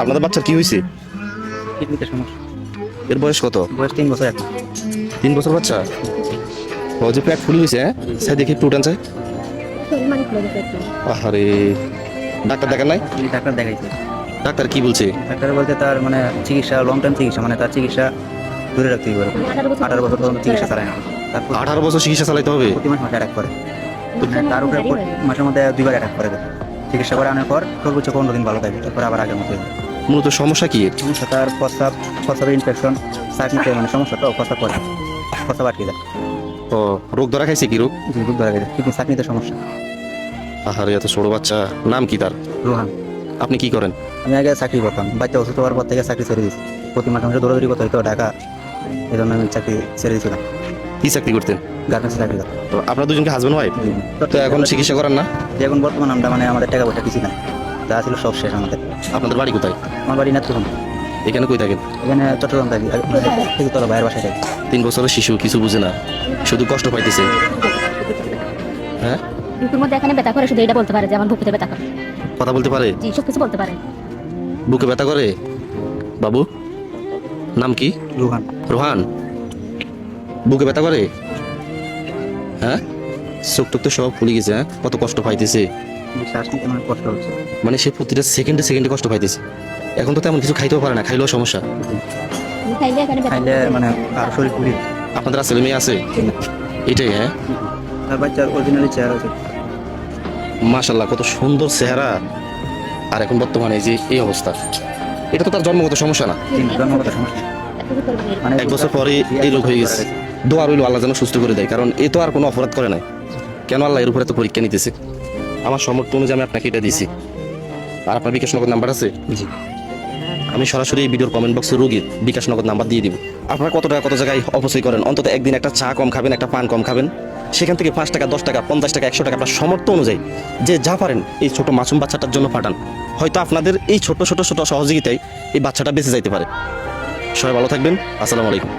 আপনাদের বাচ্চার কি হয়েছে? কিডনিতে সমস্যা। এর বয়স কত? বয়স 3 বছর এখন। 3 বছর বাচ্চা? ও যে পেট ফুলি হয়েছে, হ্যাঁ স্যার দেখি একটু উঠান চাই। আরে ডাক্তার দেখান নাই? ডাক্তার দেখাইছে। ডাক্তার কি বলছে? ডাক্তার বলতে তার মানে চিকিৎসা লং টাইম চিকিৎসা, মানে তার চিকিৎসা দূরে রাখতে হবে। 18 বছর পর্যন্ত চিকিৎসা চালায় না। তারপর 18 বছর চিকিৎসা চালাইতে হবে? প্রতি মাসে অ্যাটাক করে। তার উপরে মাসের মধ্যে 2বার অ্যাটাক করে। চিকিৎসা করে আনার পর সর্বোচ্চ 15 দিন ভালো থাকে, তারপর আবার আগের মতো হয়ে যায়। মূলত সমস্যা কি? সমস্যা তার প্রস্রাবের ইনফেকশন, চাকরিতে মানে সমস্যা, তো প্রস্রাব করে, প্রস্রাব আটকে যায়। ও রোগ ধরা খাইছে? কি রোগ? রোগ ধরা গেছে, কিন্তু চাকরিতে সমস্যা। আহারে এত ছোট বাচ্চা, নাম কি তার? রোহান। আপনি কি করেন? আমি আগে চাকরি করতাম, বাচ্চা অসুস্থ হওয়ার পর থেকে চাকরি ছেড়ে দিয়েছি। প্রতি মাসে মাসে দৌড়াদৌড়ি করতে হতো ঢাকা, এই জন্য আমি চাকরি ছেড়ে দিয়েছিলাম। কি চাকরি করতেন? গার্মেন্টসে চাকরি করতাম। তো আপনারা দুজনকে হাজবেন্ড ওয়াইফ? তো এখন চিকিৎসা করেন না? যে এখন বর্তমান আমরা মানে আমাদের টাকা পয়সা কিছু নাই, যা ছিল সব শেষ আমাদের। আপনাদের বাড়ি কোথায়? আমার বাড়ি নাথুরন। এখানে কই থাকেন? এখানে চট্টগ্রাম থাকি, থেকে তোলা ভাইয়ের বাসায় থাকি। 3 বছরের শিশু কিছু বুঝে না, শুধু কষ্ট পাইতেছে। হ্যাঁ বুকের মধ্যে এখানে ব্যথা করে, শুধু এটা বলতে পারে যে আমার বুকেতে ব্যথা করে। কথা বলতে পারে? জি, সব কিছু বলতে পারে। বুকে ব্যথা করে? বাবু নাম কি? রোহান। রোহান, বুকে ব্যথা করে? হ্যাঁ চোখ টোক তো সব ফুলে গেছে, হ্যাঁ কত কষ্ট পাইতেছে। শ্বাস নিতে অনেক কষ্ট হচ্ছে। মানে সে প্রতিটা সেকেন্ডে সেকেন্ডে কষ্ট পাইতেছে। এখন তো তেমন কিছু খাইতেও পারে না, খাইলেও সমস্যা। খাইলে এখানে ব্যথা খাইলে মানে আর শরীর পুরি। আপনাদের ছেলে মেয়ে আছে? এটাই, হ্যাঁ তার বাচ্চার অরিজিনালি চেহারা হচ্ছে। মাশাল্লাহ কত সুন্দর চেহারা। আর এখন বর্তমানে এই যে এই অবস্থা, এটা তো তার জন্মগত সমস্যা না। জন্মগত সমস্যা। মানে 1 বছর পরে এই রোগ হয়ে গেছে। দোয়া রইল আল্লাহ যেন সুস্থ করে দেয়, কারণ এ তো আর কোনো অপরাধ করে নাই। কেন আল্লাহ এর উপরে তো পরীক্ষা নিতেছে? আমার সামর্থ্য অনুযায়ী আমি আপনাকে এটা দিছি। আর আপনার বিকাশ নগদ নাম্বার আছে? জি। আমি সরাসরি এই ভিডিওর কমেন্ট বক্সে রোগীর বিকাশ নগদ নাম্বার দিয়ে দিব। আপনারা কত টাকা কত জায়গায় অপচয় করেন, অন্তত একদিন একটা চা কম খাবেন, একটা পান কম খাবেন, সেখান থেকে 5 টাকা 10 টাকা 50 টাকা 100 টাকা আপনার সামর্থ্য অনুযায়ী যে যা পারেন এই ছোট মাসুম বাচ্চাটার জন্য পাঠান। হয়তো আপনাদের এই ছোট ছোট ছোট সহযোগিতায় এই বাচ্চাটা বেঁচে যাইতে পারে। সবাই ভালো থাকবেন। আসসালামু আলাইকুম।